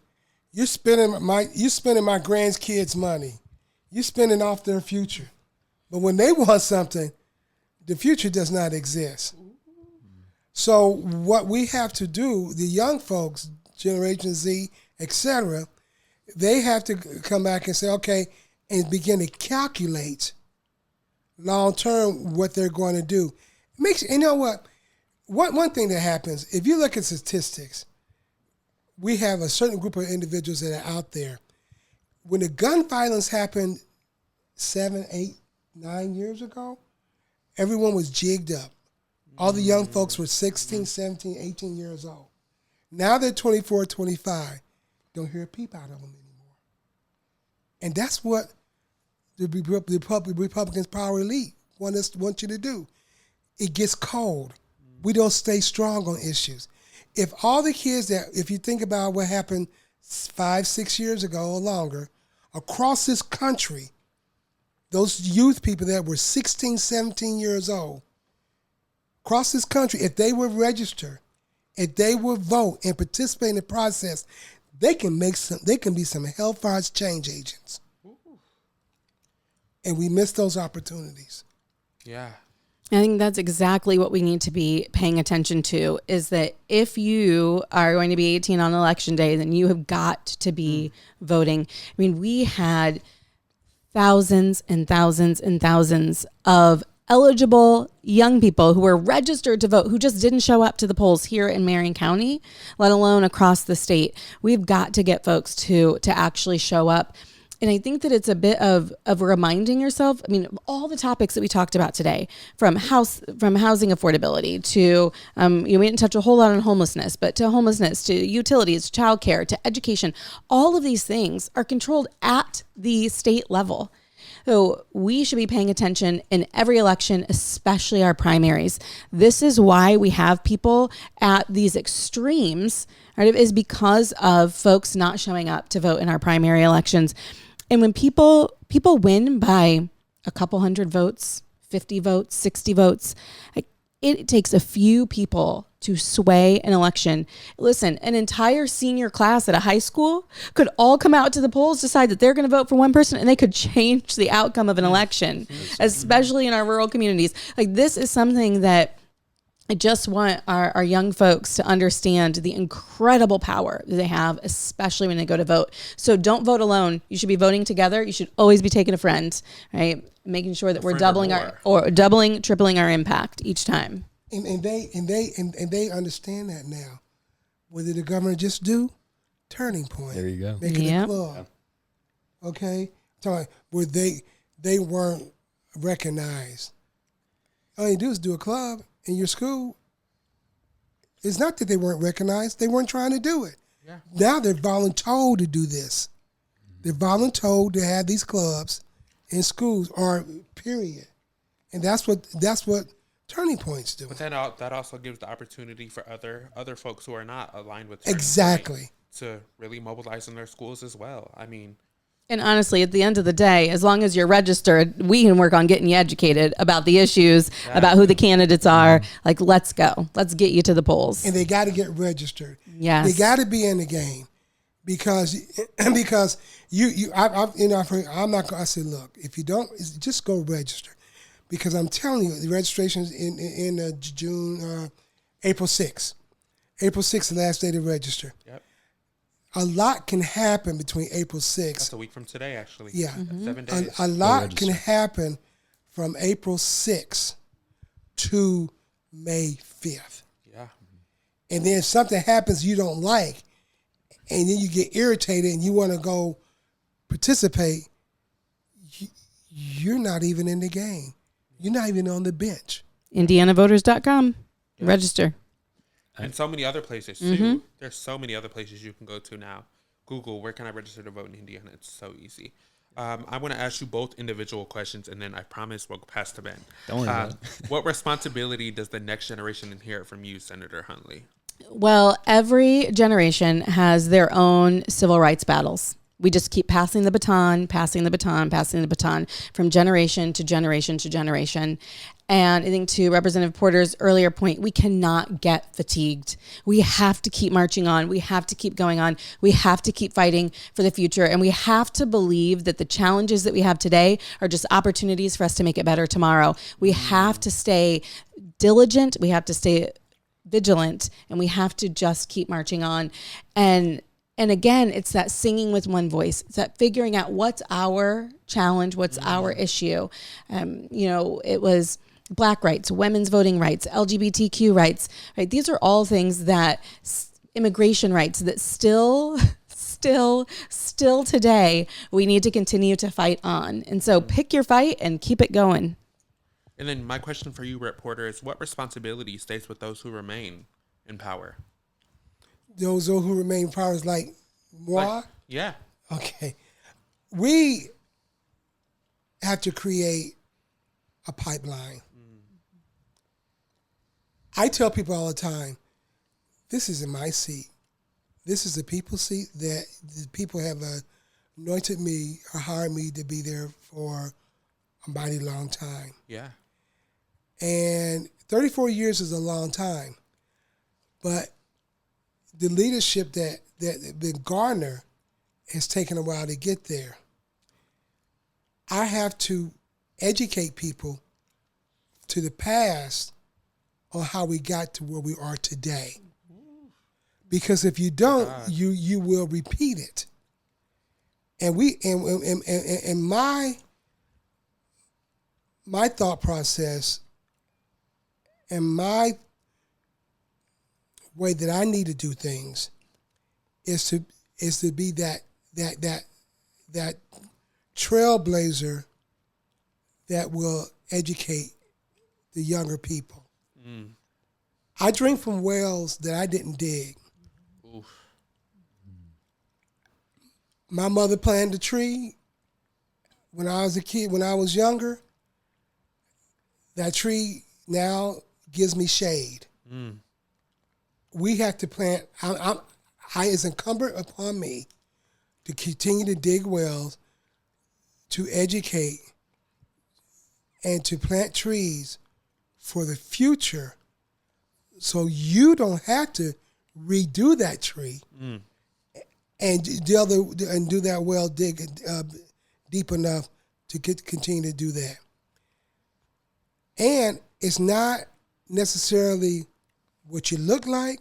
you're spending my grandkids' money. You're spending off their future. But when they want something, the future does not exist. So what we have to do, the young folks, Generation Z, etc., they have to come back and say, okay, and begin to calculate long term what they're going to do. You know what? One thing that happens, if you look at statistics, we have a certain group of individuals that are out there. When the gun violence happened 7, 8, 9 years ago, everyone was jigged up. All the young folks were 16, 17, 18 years old. Now they're 24, 25. Don't hear a peep out of them anymore. And that's what the Republicans' power elite want you to do. It gets cold. We don't stay strong on issues. If all the kids if you think about what happened 5, 6 years ago or longer, across this country, those youth people that were 16, 17 years old, across this country, if they would register, if they would vote and participate in the process, they can be some hellfire change agents. And we miss those opportunities. Yeah. I think that's exactly what we need to be paying attention to, is that if you are going to be 18 on election day, then you have got to be voting. We had thousands and thousands and thousands of eligible young people who were registered to vote who just didn't show up to the polls here in Marion County, let alone across the state. We've got to get folks to actually show up. And I think that it's a bit of reminding yourself, all the topics that we talked about today, from housing affordability to, we didn't touch a whole lot on homelessness, but to homelessness, to utilities, to childcare, to education, all of these things are controlled at the state level. So we should be paying attention in every election, especially our primaries. This is why we have people at these extremes, right? Is because of folks not showing up to vote in our primary elections. And when people win by a couple hundred votes, 50 votes, 60 votes, it takes a few people to sway an election. Listen, an entire senior class at a high school could all come out to the polls, decide that they're going to vote for one person, and they could change the outcome of an election, especially in our rural communities. This is something that I just want our young folks to understand the incredible power that they have, especially when they go to vote. So don't vote alone. You should be voting together. You should always be taking a friend, right? Making sure that we're doubling, tripling our impact each time. And they understand that now. What did the governor just do? Turning Point. There you go. Making a club. Okay? Where they weren't recognized. All you do is do a club in your school. It's not that they weren't recognized. They weren't trying to do it. Yeah. Now they're voluntold to do this. They're voluntold to have these clubs in schools, or period. And that's what turning points do. But then that also gives the opportunity for other folks who are not aligned with Exactly to really mobilize in their schools as well. I mean, and honestly, at the end of the day, as long as you're registered, we can work on getting you educated about the issues, about who the candidates are. Like, let's go. Let's get you to the polls. And they got to get registered. Yes. They got to be in the game because I'm not. I said, look, if you don't, just go register, because I'm telling you, the registration is in June, April 6th. April 6th is the last day to register. Yep. A lot can happen between April 6th. That's a week from today, actually. Yeah. 7 days. A lot can happen from April 6th to May 5th. Yeah. And then something happens you don't like, and then you get irritated and you want to go participate. You're not even in the game. You're not even on the bench. IndianaVoters.com. Register. And so many other places, too. There's so many other places you can go to now. Google, where can I register to vote in Indiana? It's so easy. I want to ask you both individual questions, and then I promise we'll pass to Ben. Don't worry about it. What responsibility does the next generation inherit from you, Senator Hunley? Well, every generation has their own civil rights battles. We just keep passing the baton from generation to generation to generation. And I think to Representative Porter's earlier point, we cannot get fatigued. We have to keep marching on. We have to keep going on. We have to keep fighting for the future. And we have to believe that the challenges that we have today are just opportunities for us to make it better tomorrow. We have to stay diligent. We have to stay vigilant. And we have to just keep marching on. And again, it's that singing with one voice. It's that figuring out what's our challenge, what's our issue. It was Black rights, women's voting rights, LGBTQ rights, right? These are all things that immigration rights that still today we need to continue to fight on. And so pick your fight and keep it going. And then my question for you, Rep. Porter, is what responsibility stays with those who remain in power? Those who remain in power is like moi? Yeah. Okay. We have to create a pipeline. I tell people all the time, this isn't my seat. This is the people's seat that the people have anointed me or hired me to be there for a mighty long time. Yeah. And 34 years is a long time. But the leadership that been garnered has taken a while to get there. I have to educate people to the past on how we got to where we are today. Because if you don't, you will repeat it. And my thought process and my way that I need to do things is to be that trailblazer that will educate the younger people. I drink from wells that I didn't dig. Oof. My mother planted a tree when I was a kid, when I was younger. That tree now gives me shade. We have to plant. It's incumbent upon me to continue to dig wells, to educate, and to plant trees for the future, so you don't have to redo that tree and do that well, dig deep enough to continue to do that. And it's not necessarily what you look like,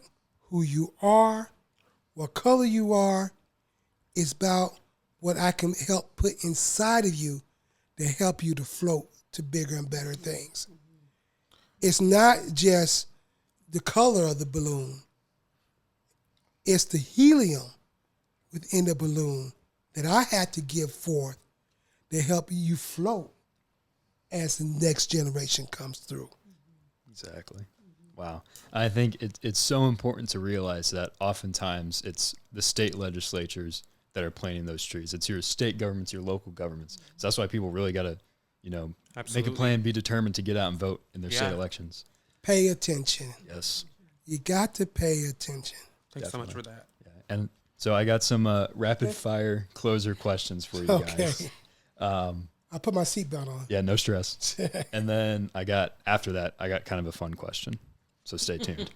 who you are, what color you are. It's about what I can help put inside of you to help you to float to bigger and better things. It's not just the color of the balloon. It's the helium within the balloon that I had to give forth to help you float as the next generation comes through. Exactly. Wow. I think it's so important to realize that oftentimes it's the state legislatures that are planting those trees. It's your state governments, your local governments. So that's why people really got to, make a plan, be determined to get out and vote in their state elections. Pay attention. Yes. You got to pay attention. Thanks so much for that. Yeah. And so I got some rapid fire closer questions for you guys. I'll put my seatbelt on. Yeah, no stress. And then after that, I got kind of a fun question. So stay tuned.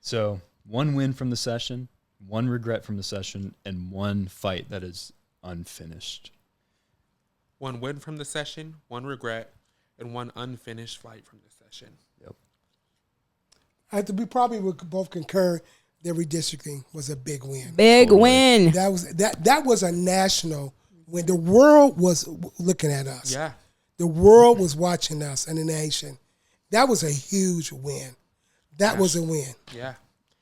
So one win from the session, one regret from the session, and one fight that is unfinished. One win from the session, one regret, and one unfinished fight from the session. Yep. We probably would both concur that redistricting was a big win. Big win. That was a national win. The world was looking at us. Yeah. The world was watching us and the nation. That was a huge win. That was a win. Yeah.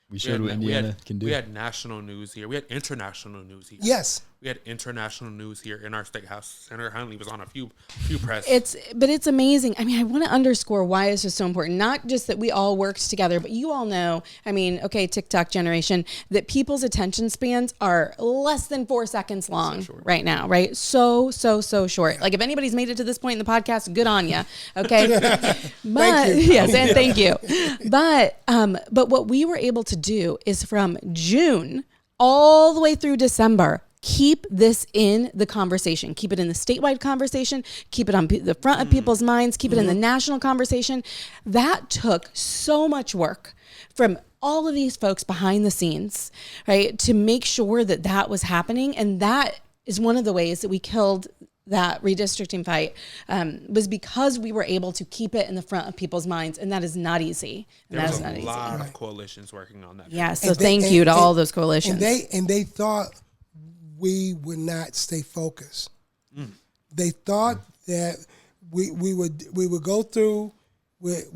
We showed what Indiana can do. We had national news here. We had international news here. Yes. We had international news here in our state house. Senator Hunley was on a few press. But it's amazing. I mean, I want to underscore why it's just so important. Not just that we all worked together, but you all know, TikTok generation, that people's attention spans are less than 4 seconds long right now, right? So short. Like if anybody's made it to this point in the podcast, good on you. Okay. Thank you. Yes, and thank you. But what we were able to do is from June all the way through December, keep this in the conversation, keep it in the statewide conversation, keep it on the front of people's minds, keep it in the national conversation. That took so much work from all of these folks behind the scenes, right, to make sure that was happening. And that is one of the ways that we killed that redistricting fight, was because we were able to keep it in the front of people's minds, and that is not easy. There was a lot of coalitions working on that. Yeah, so thank you to all those coalitions. And they thought we would not stay focused. They thought that we would go through with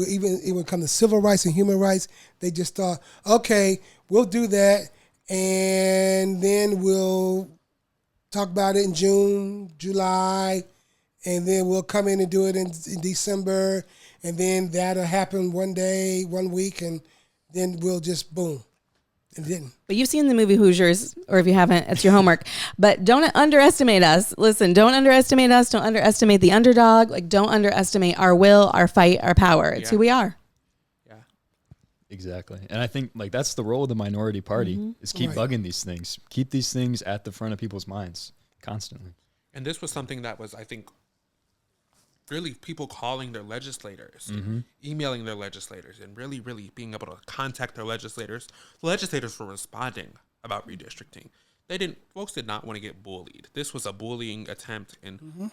even come to civil rights and human rights. They just thought, okay, we'll do that, and then we'll talk about it in June, July, and then we'll come in and do it in December, and then that'll happen one day, 1 week, and then we'll just boom. It didn't. But you've seen the movie Hoosiers, or if you haven't, it's your homework. But don't underestimate us. Listen, don't underestimate us. Don't underestimate the underdog. Like, don't underestimate our will, our fight, our power. It's who we are. Yeah. Exactly. And I think that's the role of the minority party is keep bugging these things. Keep these things at the front of people's minds constantly. And this was something that was, I think, really people calling their legislators, emailing their legislators, and really, really being able to contact their legislators. The legislators were responding about redistricting. Folks did not want to get bullied. This was a bullying attempt, and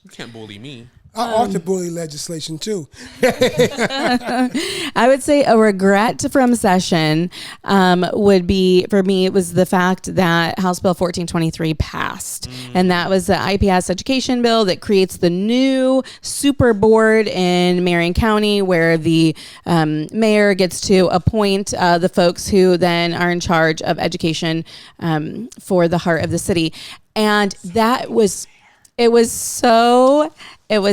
you can't bully me. I ought to bully legislation too. I would say a regret from session would be, for me, it was the fact that House Bill 1423 passed. And that was the IPS education bill that creates the new super board in Marion County, where the mayor gets to appoint the folks who then are in charge of education for the heart of the city. And it was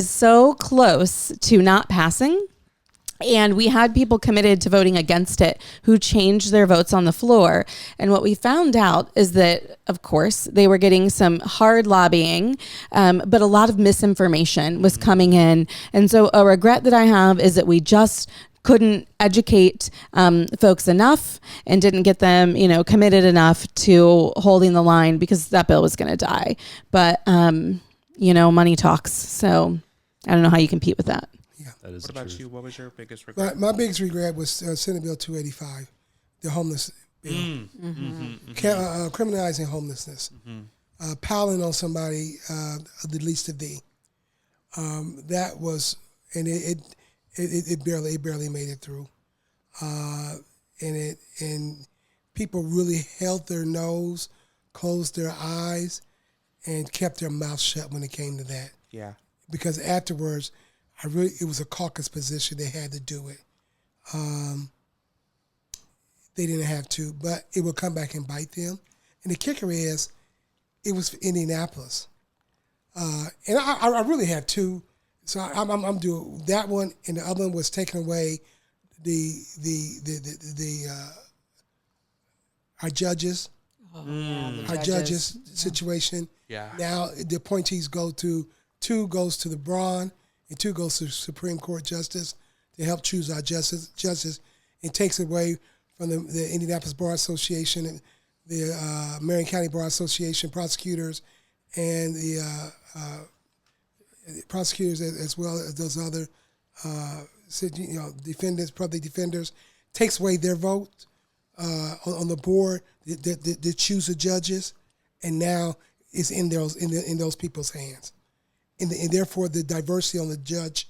so close to not passing. And we had people committed to voting against it who changed their votes on the floor. And what we found out is that, of course, they were getting some hard lobbying, but a lot of misinformation was coming in. And so a regret that I have is that we just couldn't educate folks enough and didn't get them, committed enough to holding the line, because that bill was going to die. But, money talks. So I don't know how you compete with that. Yeah. That is What about truth. you? What was your biggest regret? My biggest regret was Senate Bill 285, the homeless bill. Criminalizing homelessness. Piling on somebody the least of thee. That was, and it barely made it through. And people really held their nose, closed their eyes, and kept their mouth shut when it came to that. Yeah. Because afterwards, it was a caucus position. They had to do it. They didn't have to, but it would come back and bite them. And the kicker is, it was for Indianapolis. And I really had two. So I'm doing that one, and the other one was taking away our judges our judges situation. Yeah. Now the appointees go to 2 goes to the Braun and 2 goes to Supreme Court Justice to help choose our justice. It takes away from the Indianapolis Bar Association and the Marion County Bar Association prosecutors and the prosecutors as well as those other defendants, public defenders, takes away their vote on the board that choose the judges, and now it's in those people's hands, and therefore the diversity on the judge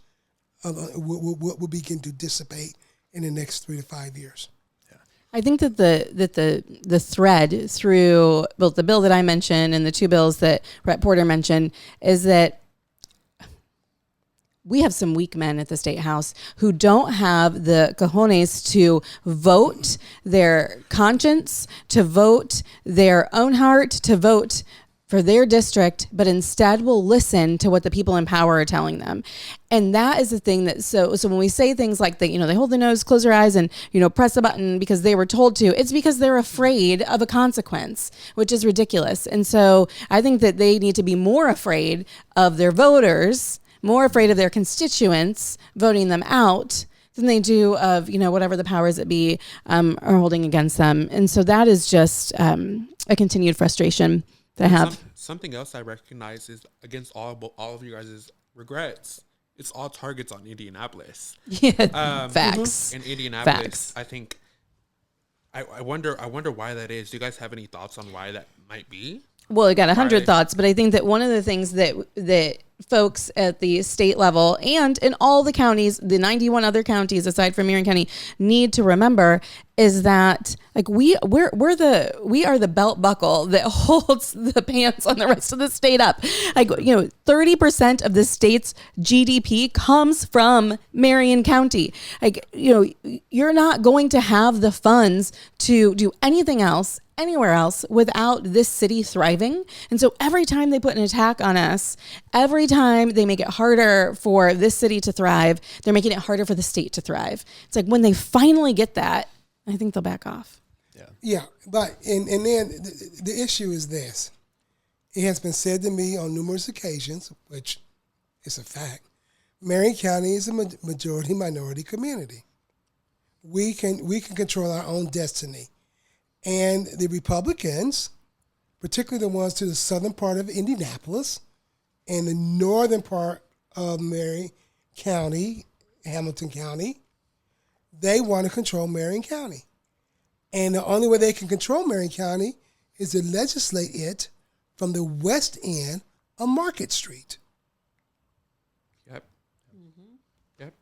will begin to dissipate in the next 3 to 5 years. I think that the thread through both the bill that I mentioned and the 2 bills that Rep. Porter mentioned is that we have some weak men at the State House who don't have the cojones to vote their conscience, to vote their own heart, to vote for their district, but instead will listen to what the people in power are telling them. And that is the thing that, so when we say things like that, they hold their nose, close their eyes, and, press a button because they were told to, it's because they're afraid of a consequence, which is ridiculous. And so I think that they need to be more afraid of their voters, more afraid of their constituents voting them out than they do of, whatever the powers that be are holding against them. And so that is just a continued frustration that I have. Something else I recognize is against all of you guys' regrets. It's all targets on Indianapolis. Yeah, facts. In Indianapolis, Facts. I think I wonder why that is. Do you guys have any thoughts on why that might be? Well, I got 100 thoughts, but I think that one of the things that folks at the state level and in all the counties, the 91 other counties aside from Marion County, need to remember is that we are the belt buckle that holds the pants on the rest of the state up. 30% of the state's GDP comes from Marion County. You're not going to have the funds to do anything else anywhere else without this city thriving. And so every time they put an attack on us, every time they make it harder for this city to thrive, they're making it harder for the state to thrive. It's like when they finally get that, I think they'll back off. Yeah, but and then the issue is this. It has been said to me on numerous occasions, which is a fact, Marion County is a majority-minority community. We can control our own destiny. And the Republicans, particularly the ones to the southern part of Indianapolis and the northern part of Marion County, Hamilton County, they want to control Marion County. And the only way they can control Marion County is to legislate it from the west end of Market Street. Yep. Mm-hmm. Yep.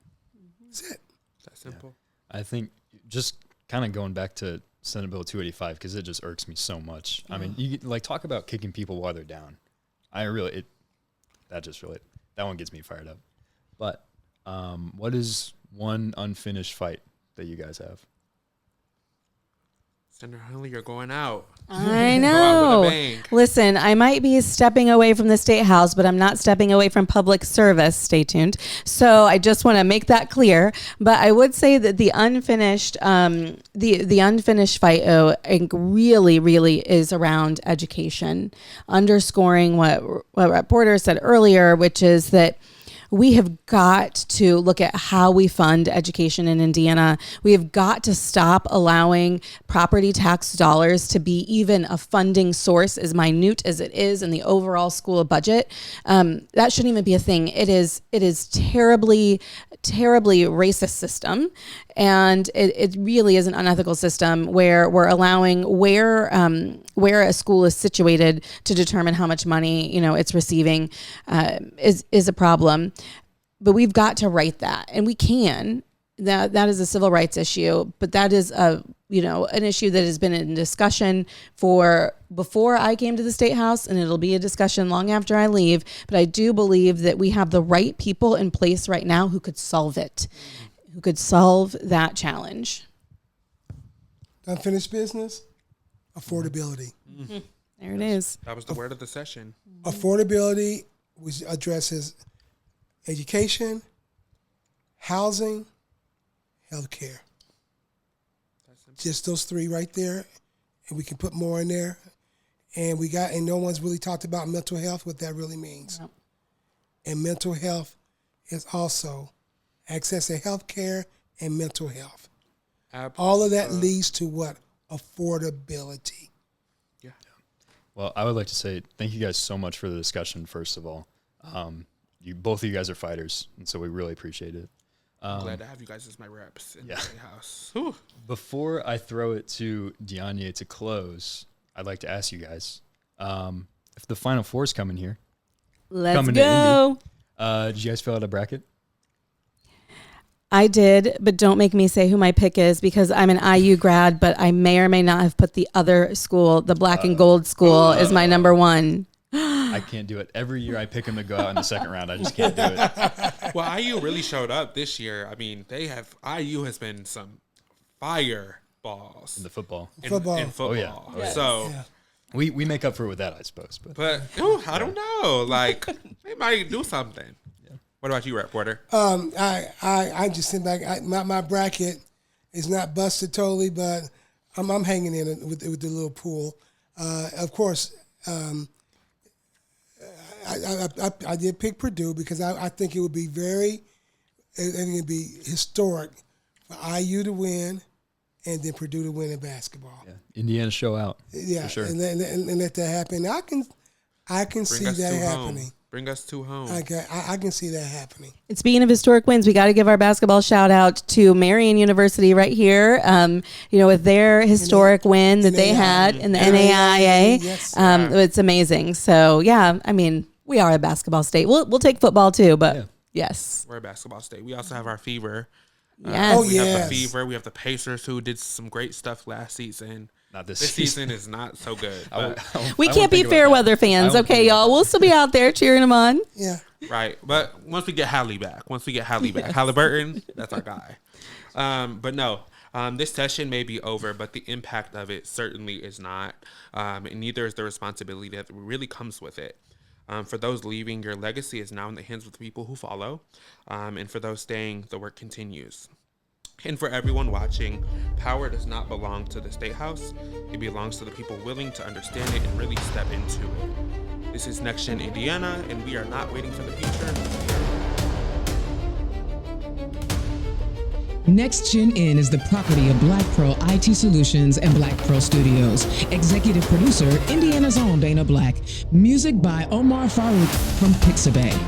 That's it. That's simple. I think just kind of going back to Senate Bill 285, because it just irks me so much. I mean, you talk about kicking people while they're down. That one gets me fired up. But what is one unfinished fight that you guys have? Senator Hunley, you're going out. I know. Listen, I might be stepping away from the State House, but I'm not stepping away from public service. Stay tuned. So I just want to make that clear. But I would say that the unfinished, the unfinished fight, I think really, really is around education, underscoring what Rep. Porter said earlier, which is that we have got to look at how we fund education in Indiana. We have got to stop allowing property tax dollars to be even a funding source as minute as it is in the overall school budget. That shouldn't even be a thing. It is terribly racist system. And it really is an unethical system where we're allowing where a school is situated to determine how much money, it's receiving is a problem. But we've got to right that, and we can. That is a civil rights issue, but that is an issue that has been in discussion for before I came to the State House, and it'll be a discussion long after I leave. But I do believe that we have the right people in place right now who could solve it, who could solve that challenge. Unfinished business, affordability. Mm-hmm. There it is. That was the word of the session. Affordability, which addresses education, housing, healthcare. Just those three right there, and we can put more in there. and no one's really talked about mental health, what that really means. Yep. And mental health is also access to health care and mental health. All of that leads to what? Affordability. Yeah. Well, I would like to say thank you guys so much for the discussion, first of all. Both of you guys are fighters, and so we really appreciate it. I'm glad to have you guys as my reps in the house. Before I throw it to Dianye to close, I'd like to ask you guys, if the Final Four is coming here. Let's go. Did you guys fill out a bracket? I did, but don't make me say who my pick is because I'm an IU grad, but I may or may not have put the other school, the black and gold school, as my number one. I can't do it. Every year I pick them to go out in the second round. I just can't do it. Well, IU really showed up this year. I mean, IU has been some fireballs. In the football. In football. Oh, yeah. So we make up for it with that, I suppose. But I don't know. Like, they might do something. Yeah. What about you, Rep Porter? I just sit back. My bracket is not busted totally, but I'm hanging in with the little pool. Of course, I did pick Purdue because I think it would be it'd be historic for IU to win and then Purdue to win in basketball. Yeah. Indiana show out. Yeah, for sure. and let that happen. I can see that happening. Bring us to home. I can see that happening. And speaking of historic wins, we got to give our basketball shout out to Marian University right here. With their historic win that they had in the NAIA, Yes. It's amazing. So yeah, I mean, we are a basketball state. We'll take football too, but yes, we're a basketball state. We also have our Fever. Yes. We have the Fever. We have the Pacers who did some great stuff last season. Not this season is not so good. We can't be fair weather fans, okay, y'all? We'll still be out there cheering them on. Yeah. Right. But once we get Hallie back, Halliburton, that's our guy. But no, this session may be over, but the impact of it certainly is not. And neither is the responsibility that really comes with it. For those leaving, your legacy is now in the hands of the people who follow. And for those staying, the work continues. And for everyone watching, power does not belong to the State House. It belongs to the people willing to understand it and really step into it. This is NextGen Indiana, and we are not waiting for the future. NextGen IN is the property of Black Pro IT Solutions and Black Pro Studios. Executive producer, Indiana's own Dana Black. Music by Omar Farouk from Pixabay.